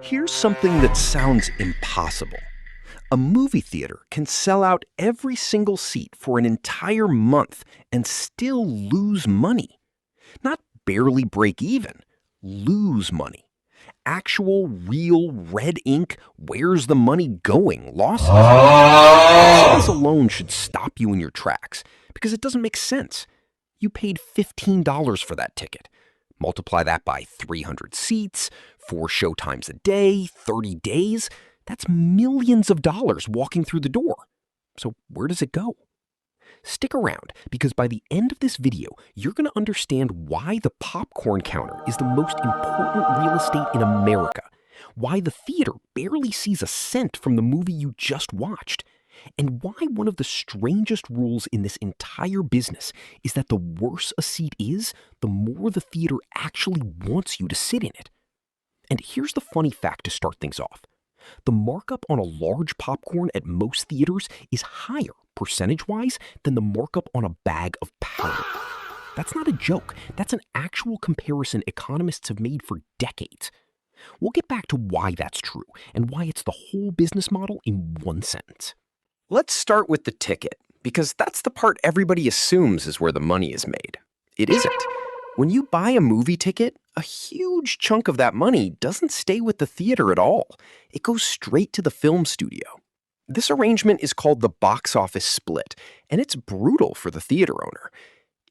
Here's something that sounds impossible. A movie theater can sell out every single seat for an entire month and still lose money. Not barely break even, lose money. Actual, real, red ink, where's the money going losses. This alone should stop you in your tracks because it doesn't make sense. You paid $15 for that ticket. Multiply that by 300 seats, 4 showtimes a day, 30 days. That's millions of dollars walking through the door. So where does it go? Stick around, because by the end of this video, you're going to understand why the popcorn counter is the most important real estate in America, why the theater barely sees a cent from the movie you just watched, and why one of the strangest rules in this entire business is that the worse a seat is, the more the theater actually wants you to sit in it. And here's the funny fact to start things off. The markup on a large popcorn at most theaters is higher, percentage-wise, than the markup on a bag of powder. That's not a joke. That's an actual comparison economists have made for decades. We'll get back to why that's true and why it's the whole business model in one sentence. Let's start with the ticket, because that's the part everybody assumes is where the money is made. It isn't. When you buy a movie ticket, a huge chunk of that money doesn't stay with the theater at all. It goes straight to the film studio. This arrangement is called the box office split, and it's brutal for the theater owner.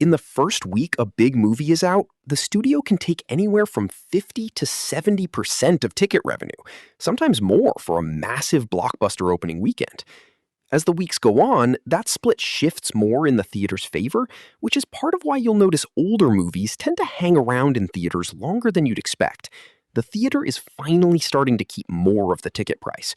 In the first week a big movie is out, the studio can take anywhere from 50 to 70% of ticket revenue, sometimes more for a massive blockbuster opening weekend. As the weeks go on, that split shifts more in the theater's favor, which is part of why you'll notice older movies tend to hang around in theaters longer than you'd expect. The theater is finally starting to keep more of the ticket price.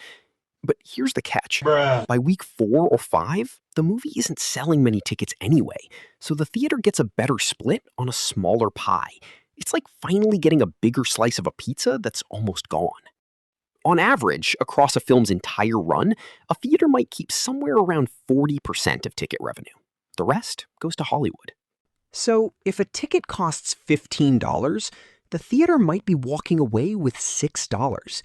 But here's the catch. By week 4 or 5, the movie isn't selling many tickets anyway, so the theater gets a better split on a smaller pie. It's like finally getting a bigger slice of a pizza that's almost gone. On average, across a film's entire run, a theater might keep somewhere around 40% of ticket revenue. The rest goes to Hollywood. So if a ticket costs $15, the theater might be walking away with $6.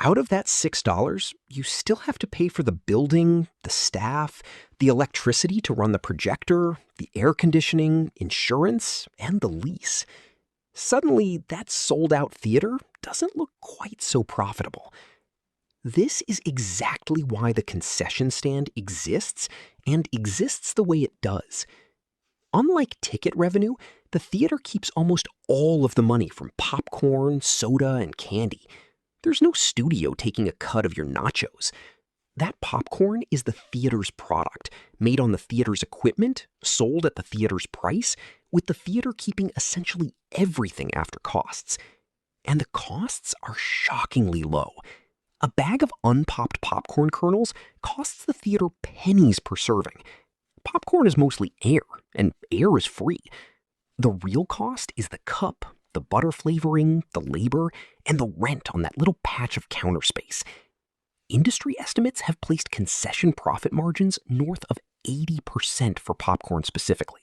Out of that $6, you still have to pay for the building, the staff, the electricity to run the projector, the air conditioning, insurance, and the lease. Suddenly, that sold-out theater doesn't look quite so profitable. This is exactly why the concession stand exists, and exists the way it does. Unlike ticket revenue, the theater keeps almost all of the money from popcorn, soda, and candy. There's no studio taking a cut of your nachos. That popcorn is the theater's product, made on the theater's equipment, sold at the theater's price, with the theater keeping essentially everything after costs. And the costs are shockingly low. A bag of unpopped popcorn kernels costs the theater pennies per serving. Popcorn is mostly air, and air is free. The real cost is the cup, the butter flavoring, the labor, and the rent on that little patch of counter space. Industry estimates have placed concession profit margins north of 80% for popcorn specifically.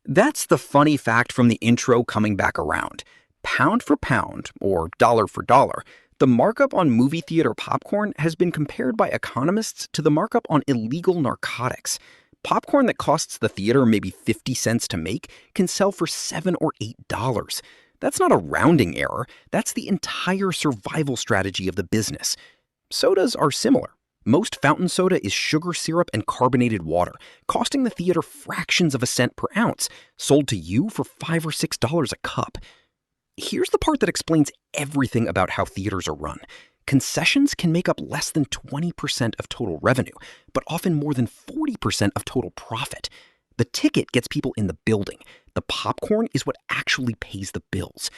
That's the funny fact from the intro coming back around. Pound for pound, or dollar for dollar, the markup on movie theater popcorn has been compared by economists to the markup on illegal narcotics. Popcorn that costs the theater maybe 50 cents to make can sell for $7 or $8. That's not a rounding error. That's the entire survival strategy of the business. Sodas are similar. Most fountain soda is sugar syrup and carbonated water, costing the theater fractions of a cent per ounce, sold to you for $5 or $6 a cup. Here's the part that explains everything about how theaters are run. Concessions can make up less than 20% of total revenue, but often more than 40% of total profit. The ticket gets people in the building. The popcorn is what actually pays the bills.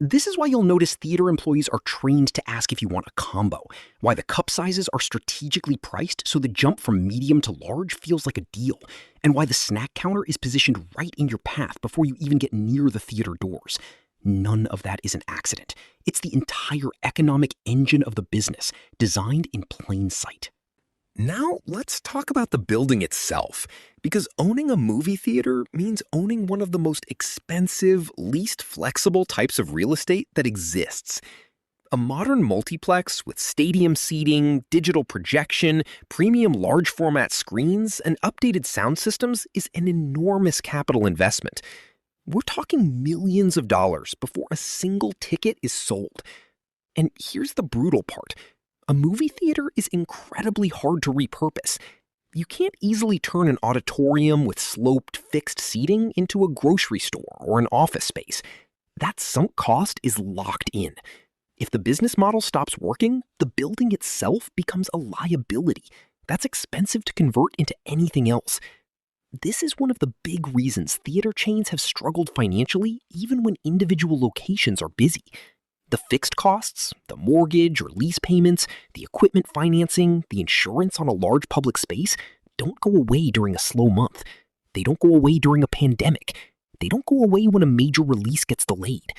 This is why you'll notice theater employees are trained to ask if you want a combo, why the cup sizes are strategically priced so the jump from medium to large feels like a deal, and why the snack counter is positioned right in your path before you even get near the theater doors. None of that is an accident. It's the entire economic engine of the business, designed in plain sight. Now let's talk about the building itself, because owning a movie theater means owning one of the most expensive, least flexible types of real estate that exists. A modern multiplex with stadium seating, digital projection, premium large format screens, and updated sound systems is an enormous capital investment. We're talking millions of dollars before a single ticket is sold. And here's the brutal part. A movie theater is incredibly hard to repurpose. You can't easily turn an auditorium with sloped, fixed seating into a grocery store or an office space. That sunk cost is locked in. If the business model stops working, the building itself becomes a liability. That's expensive to convert into anything else. This is one of the big reasons theater chains have struggled financially even when individual locations are busy. The fixed costs, the mortgage or lease payments, the equipment financing, the insurance on a large public space don't go away during a slow month. They don't go away during a pandemic. They don't go away when a major release gets delayed.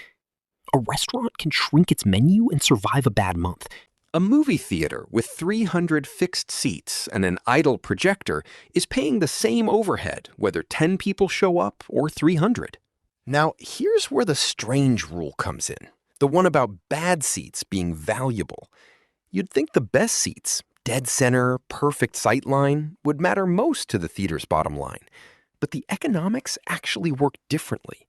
A restaurant can shrink its menu and survive a bad month. A movie theater with 300 fixed seats and an idle projector is paying the same overhead whether 10 people show up or 300. Now, here's where the strange rule comes in. The one about bad seats being valuable. You'd think the best seats, dead center, perfect sight line, would matter most to the theater's bottom line. But the economics actually work differently.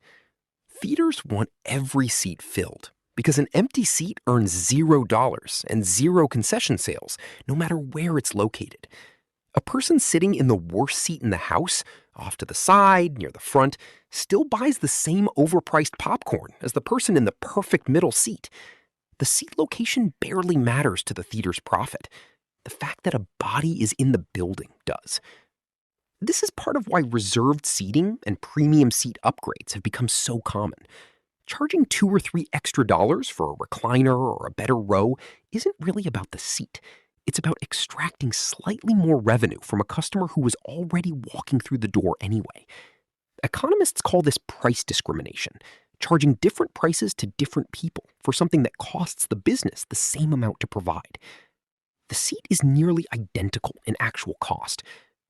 Theaters want every seat filled because an empty seat earns $0 and zero concession sales, no matter where it's located. A person sitting in the worst seat in the house, off to the side, near the front, still buys the same overpriced popcorn as the person in the perfect middle seat. The seat location barely matters to the theater's profit. The fact that a body is in the building does. This is part of why reserved seating and premium seat upgrades have become so common. Charging $2 or $3 extra for a recliner or a better row isn't really about the seat. It's about extracting slightly more revenue from a customer who was already walking through the door anyway. Economists call this price discrimination, charging different prices to different people for something that costs the business the same amount to provide. The seat is nearly identical in actual cost.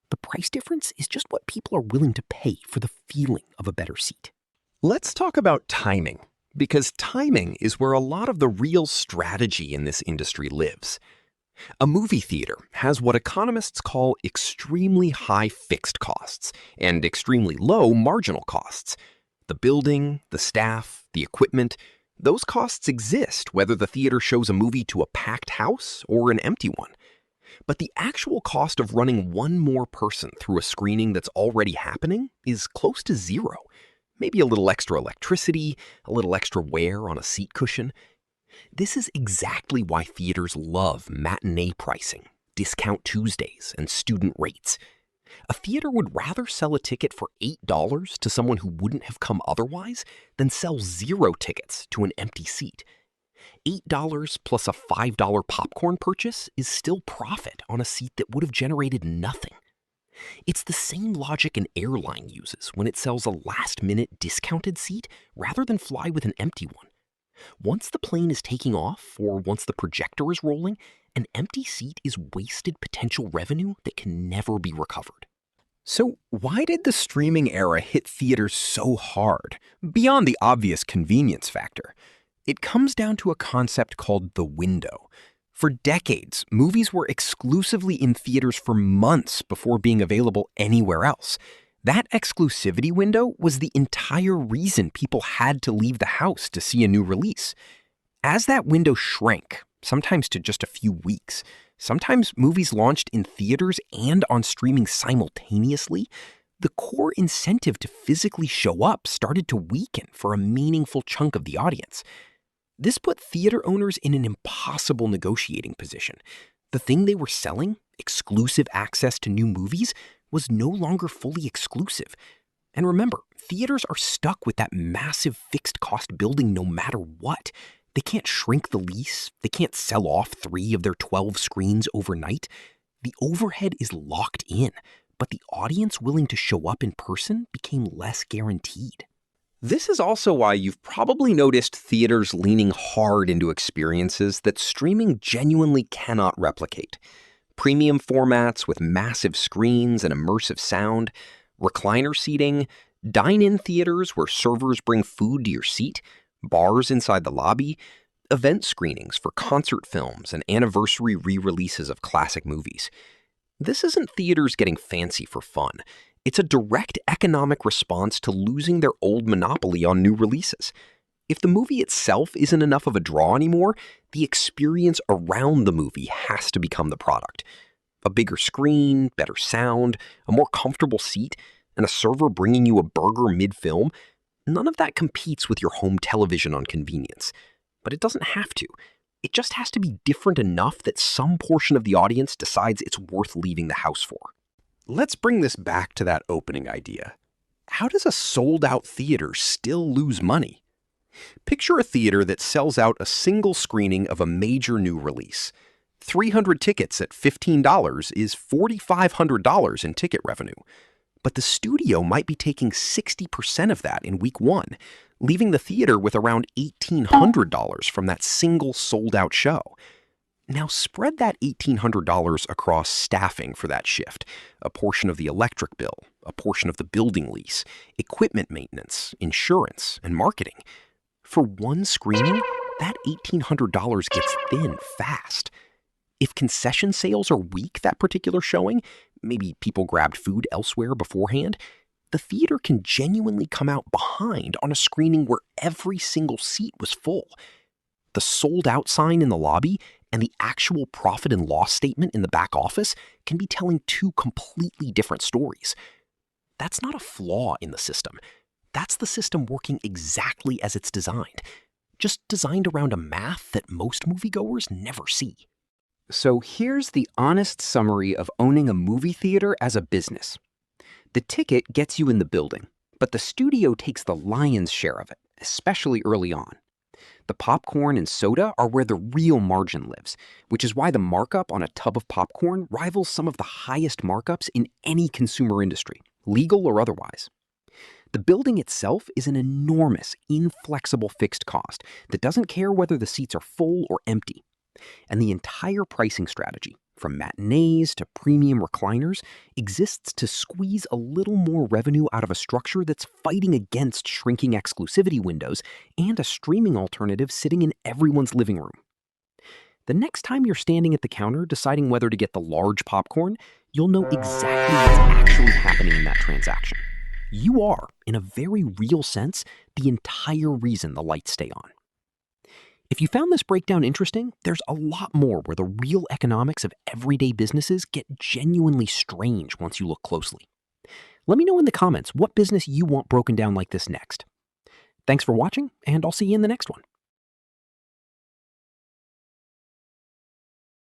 The price difference is just what people are willing to pay for the feeling of a better seat. Let's talk about timing, because timing is where a lot of the real strategy in this industry lives. A movie theater has what economists call extremely high fixed costs and extremely low marginal costs. The building, the staff, the equipment, those costs exist whether the theater shows a movie to a packed house or an empty one. But the actual cost of running one more person through a screening that's already happening is close to zero. Maybe a little extra electricity, a little extra wear on a seat cushion. This is exactly why theaters love matinee pricing, discount Tuesdays, and student rates. A theater would rather sell a ticket for $8 to someone who wouldn't have come otherwise than sell 0 tickets to an empty seat. $8 plus a $5 popcorn purchase is still profit on a seat that would have generated nothing. It's the same logic an airline uses when it sells a last-minute discounted seat rather than fly with an empty one. Once the plane is taking off, or once the projector is rolling, an empty seat is wasted potential revenue that can never be recovered. So why did the streaming era hit theaters so hard, beyond the obvious convenience factor? It comes down to a concept called the window. For decades, movies were exclusively in theaters for months before being available anywhere else. That exclusivity window was the entire reason people had to leave the house to see a new release. As that window shrank, sometimes to just a few weeks, sometimes movies launched in theaters and on streaming simultaneously, the core incentive to physically show up started to weaken for a meaningful chunk of the audience. This put theater owners in an impossible negotiating position. The thing they were selling, exclusive access to new movies, was no longer fully exclusive. And remember, theaters are stuck with that massive fixed cost building no matter what. They can't shrink the lease. They can't sell off 3 of their 12 screens overnight. The overhead is locked in, but the audience willing to show up in person became less guaranteed. This is also why you've probably noticed theaters leaning hard into experiences that streaming genuinely cannot replicate. Premium formats with massive screens and immersive sound, recliner seating, dine-in theaters where servers bring food to your seat, bars inside the lobby. event screenings for concert films and anniversary re-releases of classic movies. This isn't theaters getting fancy for fun. It's a direct economic response to losing their old monopoly on new releases. If the movie itself isn't enough of a draw anymore, the experience around the movie has to become the product. A bigger screen, better sound, a more comfortable seat, and a server bringing you a burger mid-film, none of that competes with your home television on convenience. But it doesn't have to. It just has to be different enough that some portion of the audience decides it's worth leaving the house for. Let's bring this back to that opening idea. How does a sold-out theater still lose money? Picture a theater that sells out a single screening of a major new release. 300 tickets at $15 is $4,500 in ticket revenue. But the studio might be taking 60% of that in week one, leaving the theater with around $1,800 from that single sold-out show. Now spread that $1,800 across staffing for that shift, a portion of the electric bill, a portion of the building lease, equipment maintenance, insurance, and marketing. For one screening, that $1,800 gets thin fast. If concession sales are weak that particular showing, maybe people grabbed food elsewhere beforehand, the theater can genuinely come out behind on a screening where every single seat was full. The sold-out sign in the lobby and the actual profit and loss statement in the back office can be telling two completely different stories. That's not a flaw in the system. That's the system working exactly as it's designed, just designed around a math that most moviegoers never see. So here's the honest summary of owning a movie theater as a business. The ticket gets you in the building, but the studio takes the lion's share of it, especially early on. The popcorn and soda are where the real margin lives, which is why the markup on a tub of popcorn rivals some of the highest markups in any consumer industry, legal or otherwise. The building itself is an enormous, inflexible fixed cost that doesn't care whether the seats are full or empty. And the entire pricing strategy, from matinees to premium recliners, exists to squeeze a little more revenue out of a structure that's fighting against shrinking exclusivity windows and a streaming alternative sitting in everyone's living room. The next time you're standing at the counter deciding whether to get the large popcorn, you'll know exactly what's actually happening in that transaction. You are, in a very real sense, the entire reason the lights stay on. If you found this breakdown interesting, there's a lot more where the real economics of everyday businesses get genuinely strange once you look closely. Let me know in the comments what business you want broken down like this next. Thanks for watching, and I'll see you in the next one.